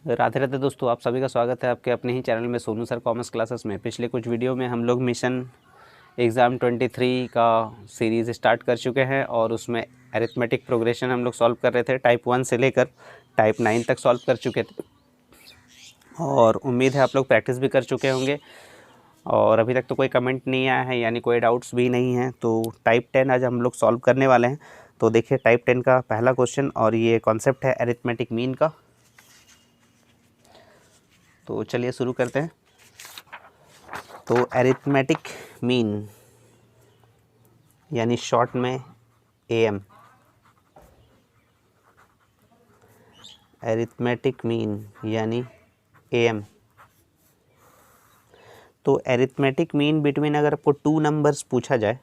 राधे राधे दोस्तों, आप सभी का स्वागत है आपके अपने ही चैनल में सोनू सर कॉमर्स क्लासेस में। पिछले कुछ वीडियो में हम लोग मिशन एग्ज़ाम 23 का सीरीज़ स्टार्ट कर चुके हैं और उसमें अरिथमेटिक प्रोग्रेशन हम लोग सॉल्व कर रहे थे। टाइप 1 से लेकर टाइप 9 तक सॉल्व कर चुके थे और उम्मीद है आप लोग प्रैक्टिस भी कर चुके होंगे और अभी तक तो कोई कमेंट नहीं आया है, यानी कोई डाउट्स भी नहीं हैं। तो टाइप 10 आज हम लोग सॉल्व करने वाले हैं। तो देखिए टाइप 10 का पहला क्वेश्चन और ये कॉन्सेप्ट है अरिथमेटिक मीन का। तो चलिए शुरू करते हैं। तो अरिथमेटिक मीन यानी शॉर्ट में एएम, अरिथमेटिक मीन यानी एएम। तो अरिथमेटिक मीन बिटवीन अगर आपको टू नंबर्स पूछा जाए,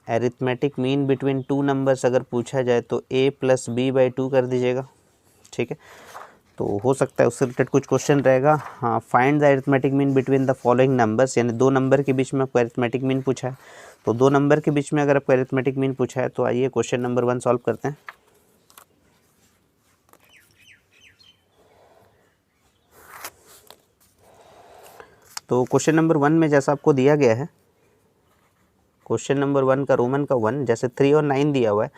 arithmetic mean between two numbers अगर पूछा जाए तो a + b/2 कर दीजिएगा, ठीक है। तो हो सकता है उससे रिलेटेड कुछ क्वेश्चन रहेगा। हाँ, find the arithmetic mean between the following numbers, यानी दो नंबर के बीच में आपको अरिथमेटिक मीन पूछा है। तो दो नंबर के बीच में अगर आपको अरिथमेटिक मीन पूछा है तो आइए क्वेश्चन नंबर 1 सॉल्व करते हैं। तो क्वेश्चन नंबर 1 में जैसा आपको दिया गया है, क्वेश्चन नंबर 1 का रोमन का 1, जैसे 3 और 9 दिया हुआ है,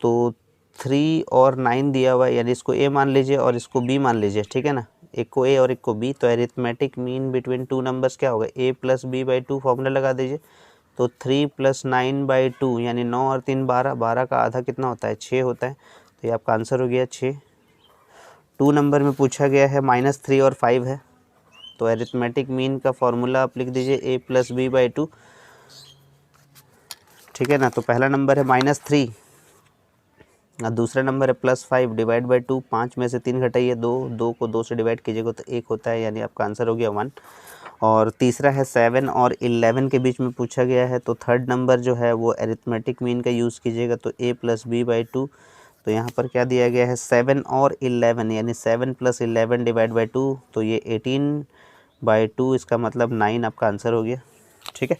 तो 3 और 9 दिया हुआ है, यानी इसको a मान लीजिए और इसको b मान लीजिए, ठीक है ना। एक को a और एक को b। तो arithmetic mean between two numbers क्या होगा, a + b/2 फॉर्मूला लगा दीजिए। तो 3 + 9/2 यानी 9 और 3 12, 12 का आधा कितना होता है, 6 होता है। तो ये आपका आंसर हो गया 6। टू नंबर में पूछा गया है -3 और 5 है। तो अरिथमेटिक मीन का फॉर्मूला आप लिख दीजिए a + b/2, ठीक है ना। तो पहला नंबर है -3 और दूसरा नंबर है +5 /2। 5 में से 3 घटाइए 2, 2 को 2 से डिवाइड कीजिएगा तो 1 होता है, यानी आपका आंसर हो गया 1। और तीसरा है 7 और 11 के बीच में पूछा गया है। तो थर्ड नंबर जो है वो अरिथमेटिक मीन का यूज़ कीजिएगा, तो a + b/2। तो यहाँ पर क्या दिया गया है, 7 और 11, यानी 7 + 11 /2, तो ये 18/2, इसका मतलब 9 आपका आंसर हो गया, ठीक है।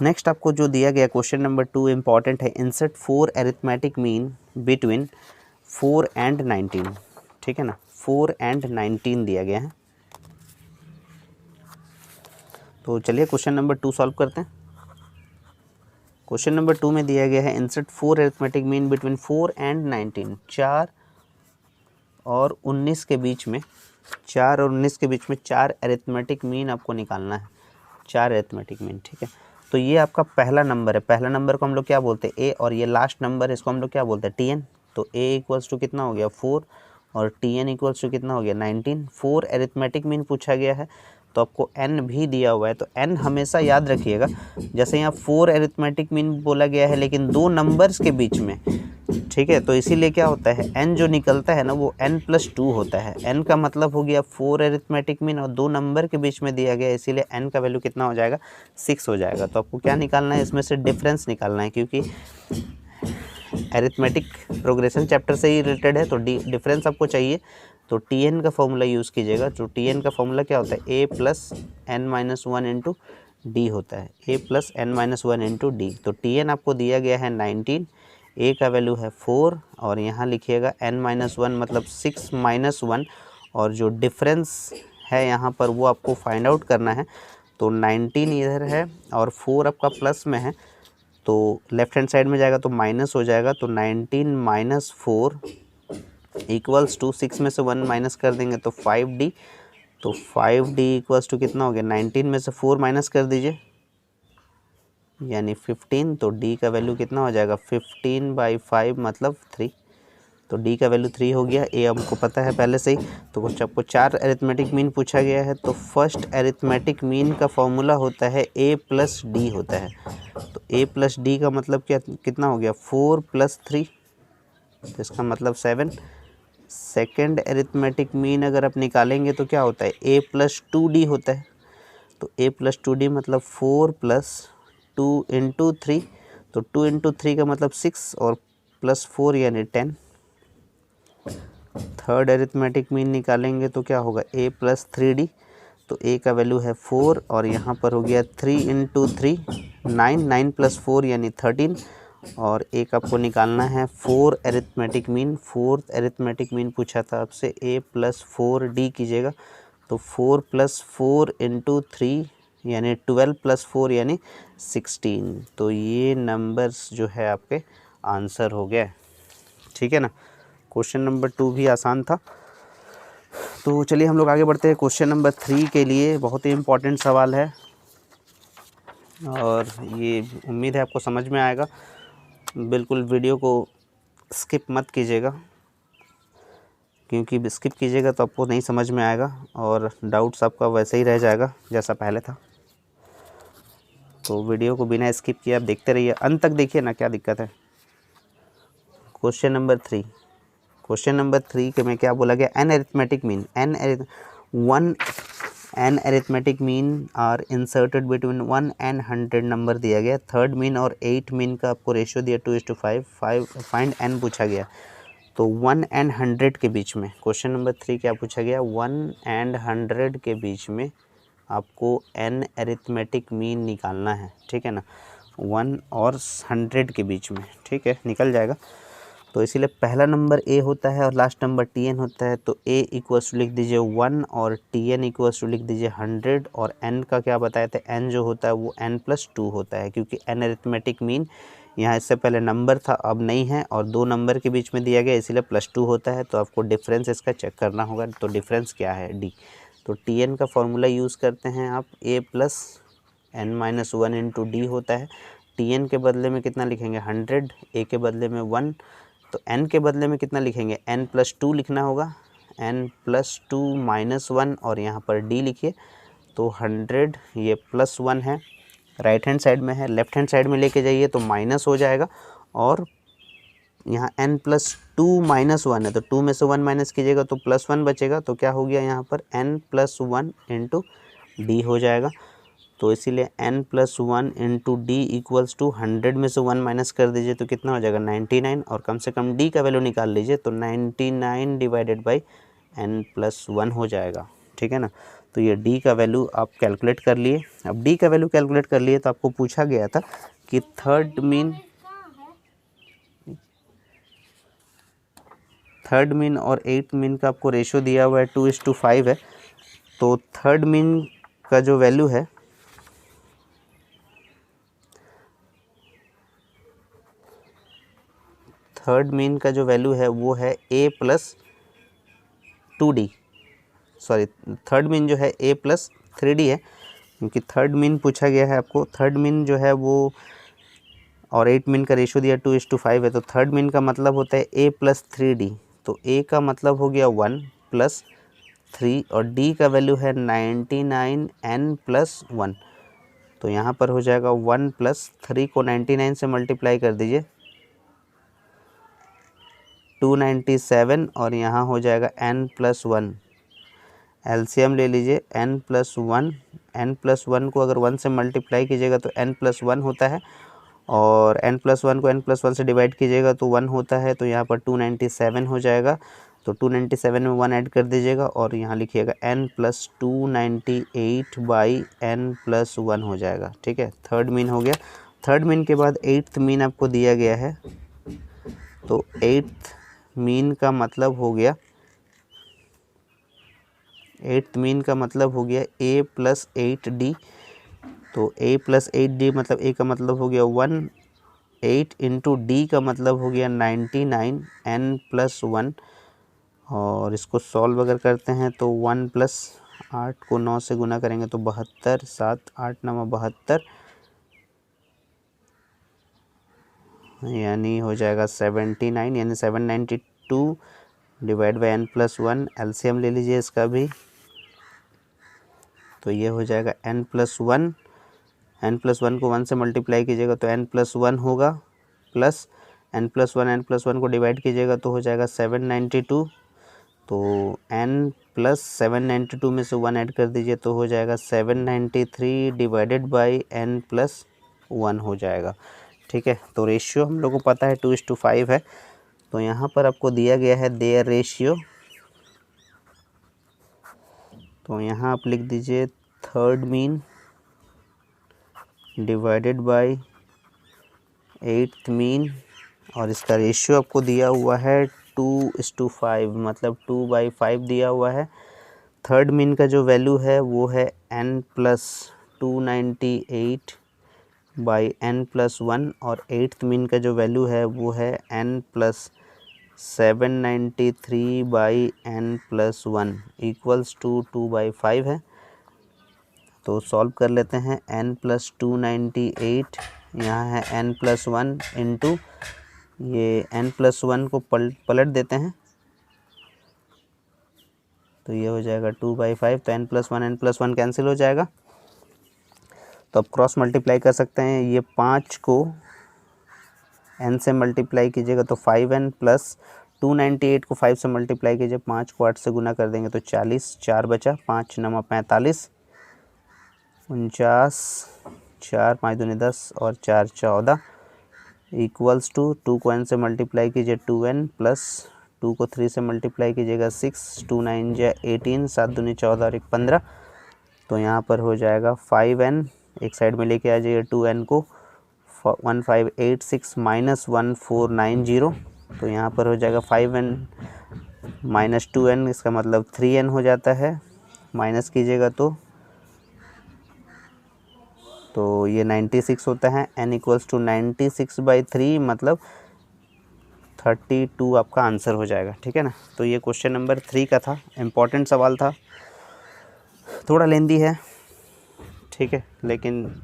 नेक्स्ट आपको जो दिया गया क्वेश्चन नंबर 2 इम्पॉर्टेंट है। Insert 4 arithmetic mean between 4 and 19, ठीक है ना। 4 and 19 दिया गया है। तो चलिए क्वेश्चन नंबर 2 सॉल्व करते हैं। क्वेश्चन नंबर 2 में दिया गया है insert 4 arithmetic mean between 4 and 19, 4 और 19 के बीच में, 4 और 19 के बीच में 4 अरिथमेटिक मीन आपको निकालना है, 4 अरिथमेटिक मीन, ठीक है। तो ये आपका पहला नंबर है। पहला नंबर को हम लोग क्या बोलते हैं, a, और ये लास्ट नंबर है इसको हम लोग क्या बोलते हैं, tn। तो a = कितना हो गया 4 और tn = कितना हो गया 19। 4 अरिथमेटिक मीन पूछा गया है तो आपको n भी दिया हुआ है। तो n हमेशा याद रखिएगा, जैसे यहाँ 4 अरिथमेटिक मीन बोला गया है लेकिन दो नंबर्स के बीच में, ठीक है। तो इसीलिए क्या होता है, n जो निकलता है ना वो n + 2 होता है। n का मतलब हो गया 4 अरिथमेटिक मीन और दो नंबर के बीच में दिया गया, इसीलिए n का वैल्यू कितना हो जाएगा, 6 हो जाएगा। तो आपको क्या निकालना है, इसमें से डिफरेंस निकालना है, क्योंकि अरिथमेटिक प्रोग्रेशन चैप्टर से ही रिलेटेड है तो डिफरेंस आपको चाहिए। तो tn का फॉर्मूला यूज़ कीजिएगा। तो tn का फॉर्मूला क्या होता है, a + n - 1 × d होता है, a + n - 1 × d। तो tn आपको दिया गया है 19, a का वैल्यू है 4 और यहाँ लिखिएगा n - 1 मतलब 6 - 1, और जो डिफरेंस है यहाँ पर वो आपको फाइंड आउट करना है। तो 19 इधर है और 4 आपका प्लस में है, तो लेफ्ट हैंड साइड में जाएगा तो माइनस हो जाएगा। तो 19 - 4 = 6 में से 1 माइनस कर देंगे तो 5d। तो 5d = कितना हो गया, 19 में से 4 माइनस कर दीजिए यानी 15। तो d का वैल्यू कितना हो जाएगा, 15/5 मतलब 3। तो d का वैल्यू 3 हो गया। a हमको पता है पहले से ही। तो कुछ आपको 4 अरिथमेटिक मीन पूछा गया है, तो फर्स्ट अरिथमेटिक मीन का फॉर्मूला होता है a + d होता है। तो a + d का मतलब क्या कितना हो गया, 4 + 3, तो इसका मतलब 7। सेकेंड अरिथमेटिक मीन अगर आप निकालेंगे तो क्या होता है, a + 2d होता है। तो a + 2d मतलब 4 + 2 × 3, तो 2 × 3 का मतलब 6 और +4 यानी 10। थर्ड अरिथमेटिक मीन निकालेंगे तो क्या होगा, a + 3d। तो a का वैल्यू है 4 और यहाँ पर हो गया 3 × 3 9, 9 + 4 यानी 13, और एक आपको निकालना है 4 arithmetic mean. 4th arithmetic mean पूछा था आपसे, a + 4d कीजिएगा तो 4 + 4 × 3 यानी 12 + 4 यानी 16। तो ये नंबर्स जो है आपके आंसर हो गया। ठीक है ना। क्वेश्चन नंबर 2 भी आसान था। तो चलिए हम लोग आगे बढ़ते हैं क्वेश्चन नंबर 3 के लिए। बहुत ही इम्पोर्टेंट सवाल है और ये उम्मीद है आपको समझ में आएगा। बिल्कुल वीडियो को स्किप मत कीजिएगा, क्योंकि स्किप कीजिएगा तो आपको नहीं समझ में आएगा और डाउट्स आपका वैसे ही रह जाएगा जैसा पहले था। तो वीडियो को बिना स्किप किए आप देखते रहिए, अंत तक देखिए ना, क्या दिक्कत है। Question number 3। क्वेश्चन नंबर 3 के में क्या बोला गया, an arithmetic mean, an arithmetic mean are inserted between 1 and 100 number दिया गया। थर्ड मीन और 8 मीन का आपको रेशियो दिया 2:5। फाइंड एन पूछा गया। तो 1 and 100 के बीच में, क्वेश्चन नंबर 3 क्या पूछा गया, 1 and 100 के बीच में आपको एन अरिथमेटिक मीन निकालना है। ठीक है ना, 1 और 100 के बीच में। ठीक है, निकल जाएगा। तो इसीलिए पहला नंबर ए होता है और लास्ट नंबर टी एन होता है। तो ए इक्वल्स टू लिख दीजिए 1 और टी एन इक्वल्स टू लिख दीजिए 100। और एन का क्या बताए थे, एन जो होता है वो n+2 होता है, क्योंकि एन अरिथमेटिक मीन यहाँ इससे पहले नंबर था, अब नहीं है, और 2 नंबर के बीच में दिया गया, इसीलिए +2 होता है। तो आपको डिफरेंस इसका चेक करना होगा। तो डिफरेंस क्या है, डी। तो टी एन का फॉर्मूला यूज़ करते हैं आप, a + n-1 × d होता है। टी एन के बदले में कितना लिखेंगे, 100, a के बदले में 1, तो n के बदले में कितना लिखेंगे, n+2 लिखना होगा, n+2 - 1 और यहाँ पर d लिखिए। तो 100 ये +1 है, राइट हैंड साइड में है, लेफ्ट हैंड साइड में लेके जाइए तो माइनस हो जाएगा। और यहाँ n+2 - 1 है, तो 2 में से 1 माइनस कीजिएगा तो +1 बचेगा। तो क्या हो गया यहाँ पर, n+1 × d हो जाएगा। तो इसीलिए n+1 × d इक्वल्स टू 100 में से 1 माइनस कर दीजिए तो कितना हो जाएगा, 99। और कम से कम d का वैल्यू निकाल लीजिए तो 99 / n+1 हो जाएगा। ठीक है ना। तो ये d का वैल्यू आप कैलकुलेट कर लिए। अब d का वैल्यू कैलकुलेट कर लिए तो आपको पूछा गया था कि थर्ड मीन और 8 मीन का आपको रेशियो दिया हुआ है 2:5 है। तो थर्ड मीन का जो वैल्यू है, थर्ड मीन का जो वैल्यू है वो है a + 2d, sorry third mean जो है a + 3d है, क्योंकि थर्ड मीन पूछा गया है आपको। थर्ड मीन जो है वो, और 8 मीन का रेशियो दिया 2:5 है, तो थर्ड मीन का मतलब होता है a + 3d। तो a का मतलब हो गया 1 + 3 और d का वैल्यू है 99 n+1। तो यहाँ पर हो जाएगा 1 + 3 को 99 से मल्टीप्लाई कर दीजिए 297 और यहाँ हो जाएगा n+1। एलसीएम ले लीजिए, n+1 को अगर 1 से मल्टीप्लाई कीजिएगा तो n+1 होता है, और n+1 को n+1 से डिवाइड कीजिएगा तो 1 होता है। तो यहाँ पर 297 हो जाएगा। तो 297 में 1 ऐड कर दीजिएगा और यहाँ लिखिएगा n+298/n+1 हो जाएगा। ठीक है, थर्ड मीन हो गया। थर्ड मीन के बाद 8th मीन आपको दिया गया है। तो 8th मीन का मतलब हो गया, 8th मीन का मतलब हो गया a + 8d। तो a + 8d मतलब a का मतलब हो गया 1, 8 × d का मतलब हो गया 99 n+1। और इसको सॉल्व अगर करते हैं तो 1 + 8 को 9 से गुना करेंगे तो 72, 7 8 9 72, यानी हो जाएगा 79, यानी 792 / n+1। एलसीएम ले लीजिए इसका भी, तो ये हो जाएगा n+1। n+1 को 1 से मल्टीप्लाई कीजिएगा तो n+1 होगा, प्लस n+1 को डिवाइड कीजिएगा तो हो जाएगा 792। तो n + 792 में से 1 ऐड कर दीजिए तो हो जाएगा 793 / n+1 हो जाएगा। ठीक है, तो रेशियो हम लोग को पता है 2:5 है। तो यहाँ पर आपको दिया गया है देयर रेशियो। तो यहाँ आप लिख दीजिए third mean divided by 8th mean, और इसका रेशियो आपको दिया हुआ है 2:5, मतलब 2/5 दिया हुआ है। थर्ड मीन का जो वैल्यू है वो है n+298/n+1, और 8th मीन का जो वैल्यू है वो है n+793/n+1 इक्वल्स टू 2/5 है। तो सॉल्व कर लेते हैं। n+298 यहाँ है n+1 इंटू ये n+1 को पलट देते हैं, तो ये हो जाएगा 2/5। तो n+1 कैंसिल हो जाएगा। तो अब क्रॉस मल्टीप्लाई कर सकते हैं। ये 5 को n से मल्टीप्लाई कीजिएगा तो 5n, प्लस 298 को 5 से मल्टीप्लाई कीजिए, 5 को 8 से गुना कर देंगे तो 40, 4 बचा, 5 9 45, 49, 4 5 दूनी 10 और 4 14 इक्वल्स टू 2 को n से मल्टीप्लाई कीजिए 2n, प्लस 2 को 3 से मल्टीप्लाई कीजिएगा 6, 2 9 जा 18, 7 दूनी 14 और 1 15। तो यहाँ पर हो जाएगा 5n, एक साइड में लेके आ जाइए 2n को, 1586 माइनस 1490, तो यहाँ पर हो जाएगा 5n माइनस 2n, इसका मतलब 3n हो जाता है। माइनस कीजिएगा तो ये 96 होता है। n इक्वल्स टू 96/3, मतलब 32 आपका आंसर हो जाएगा। ठीक है ना। तो ये क्वेश्चन नंबर 3 का था, इम्पॉर्टेंट सवाल था, थोड़ा लेंदी है, ठीक है, लेकिन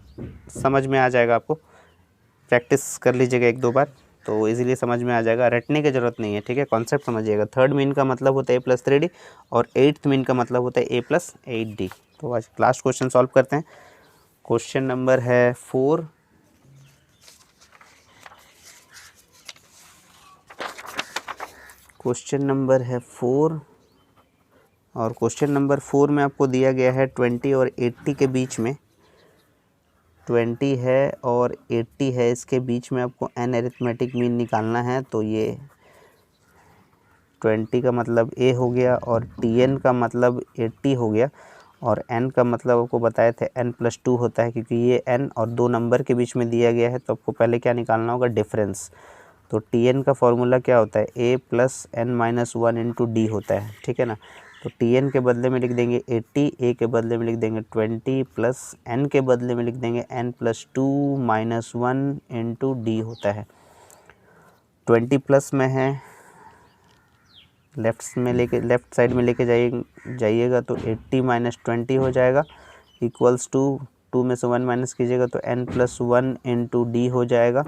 समझ में आ जाएगा। आपको प्रैक्टिस कर लीजिएगा 1-2 बार तो इजीली समझ में आ जाएगा, रटने की ज़रूरत नहीं है। ठीक है, कॉन्सेप्ट समझिएगा। थर्ड मीन का मतलब होता है a+3d और 8th मीन का मतलब होता है a+8d। तो आज लास्ट क्वेश्चन सॉल्व करते हैं। क्वेश्चन नंबर है 4। क्वेश्चन नंबर है 4, और क्वेश्चन नंबर 4 में आपको दिया गया है 20 और 80 के बीच में, 20 है और 80 है, इसके बीच में आपको n अरिथमेटिक मीन निकालना है। तो ये 20 का मतलब a हो गया और tn का मतलब 80 हो गया, और n का मतलब आपको बताए थे n+2 होता है, क्योंकि ये n और 2 नंबर के बीच में दिया गया है। तो आपको पहले क्या निकालना होगा, डिफरेंस। तो tn का फॉर्मूला क्या होता है, a+n-1 इंटू डी होता है। ठीक है ना। तो tn के बदले में लिख देंगे 80, a के बदले में लिख देंगे 20, प्लस n के बदले में लिख देंगे n+2-1 इंटू डी होता है। 20 प्लस में है, लेफ्ट साइड में लेके जाइएगा तो 80 माइनस 20 हो जाएगा, इक्वल्स टू 2 में से 1 माइनस कीजिएगा तो n+1 इंटू डी हो जाएगा,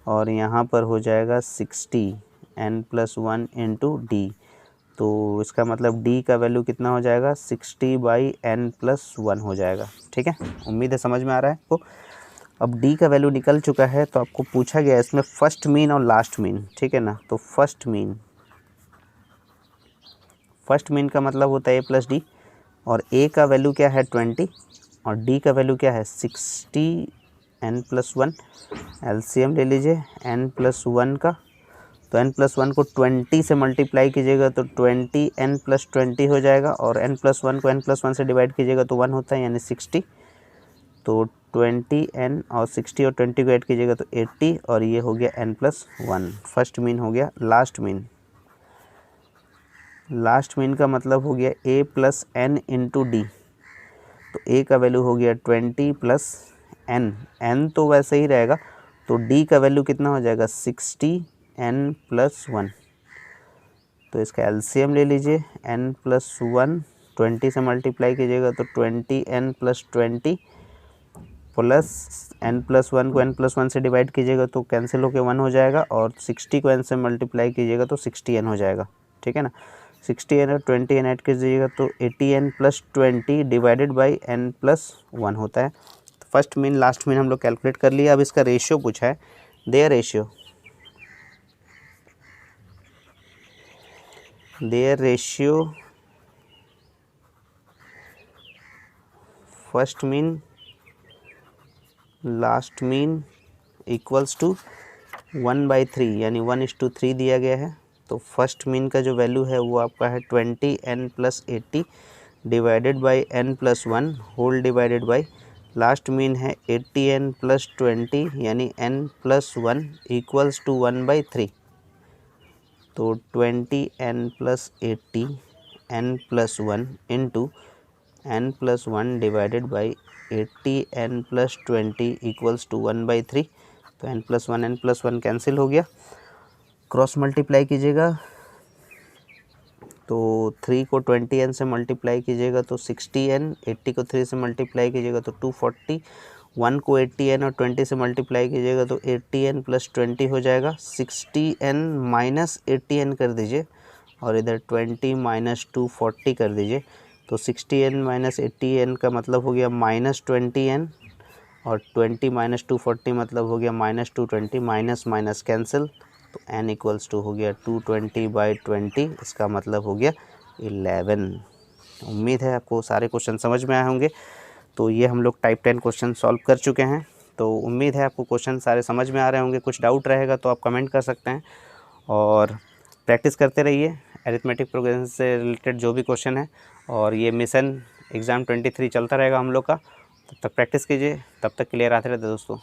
और यहाँ पर हो जाएगा 60 n+1 इंटू डी। तो इसका मतलब d का वैल्यू कितना हो जाएगा, 60/n+1 हो जाएगा। ठीक है, उम्मीद है समझ में आ रहा है आपको। अब d का वैल्यू निकल चुका है, तो आपको पूछा गया है इसमें फर्स्ट मीन और लास्ट मीन। ठीक है ना। तो फर्स्ट मीन का मतलब होता है a+d, और a का वैल्यू क्या है 20 और d का वैल्यू क्या है 60 n+1। एलसीएम ले लीजिए n+1 का, तो n+1 को 20 से मल्टीप्लाई कीजिएगा तो 20 n+20 हो जाएगा, और n+1 को n+1 से डिवाइड कीजिएगा तो 1 होता है, यानी 60। तो 20n और 60 और 20 को ऐड कीजिएगा तो 80, और ये हो गया n+1। फर्स्ट मीन हो गया। लास्ट मीन का मतलब हो गया a+n इंटू डी। तो a का वैल्यू हो गया 20 प्लस n तो वैसे ही रहेगा, तो d का वैल्यू कितना हो जाएगा 60 n+1। तो इसका एलसीएम ले लीजिए, n+1 20 से मल्टीप्लाई कीजिएगा तो 20n+20, प्लस n+1 को n+1 से डिवाइड कीजिएगा तो कैंसिल होकर 1 हो जाएगा, और 60 को n से मल्टीप्लाई कीजिएगा तो 60n हो जाएगा। ठीक है ना। 60n और 20n ऐड कीजिएगा तो 80n+20 डिवाइडेड बाई n+1 होता है। तो फर्स्ट मीन लास्ट मीन हम लोग कैलकुलेट कर लिया। अब इसका रेशियो पूछा है, their ratio first mean last mean equals to 1/3, यानी 1:3 दिया गया है। तो फर्स्ट मीन का जो वैल्यू है वो आपका है 20n+80 divided by n+1 whole divided by last mean है 80n प्लस 20 यानी n प्लस 1 इक्वल्स टू 1/3। तो 20n plus 80 n plus 1 into n plus 1 divided by 80n plus 20 equals to 1/3। तो n प्लस 1 कैंसिल हो गया, cross multiply कीजिएगा तो 3 को 20n से मल्टीप्लाई कीजिएगा तो 60n, 80 को 3 से मल्टीप्लाई कीजिएगा तो 240, 1 को 80n और 20 से मल्टीप्लाई कीजिएगा तो 80n प्लस 20 हो जाएगा। 60n माइनस 80n कर दीजिए और इधर 20 माइनस 240 कर दीजिए। तो 60n माइनस 80n का मतलब हो गया माइनस 20n और 20 माइनस 240 मतलब हो गया माइनस 220, माइनस माइनस कैंसिल। तो n इक्वल्स टू हो गया 220/20, इसका मतलब हो गया 11। उम्मीद है आपको सारे क्वेश्चन समझ में आए होंगे। तो ये हम लोग टाइप 10 क्वेश्चन सॉल्व कर चुके हैं। तो उम्मीद है आपको क्वेश्चन सारे समझ में आ रहे होंगे। कुछ डाउट रहेगा तो आप कमेंट कर सकते हैं और प्रैक्टिस करते रहिए अरिथमेटिक प्रोग्रेशन से रिलेटेड जो भी क्वेश्चन है। और ये मिशन एग्ज़ाम 23 चलता रहेगा हम लोग का, तब तक प्रैक्टिस कीजिए। तब तक के लिए राधे राधे दोस्तों।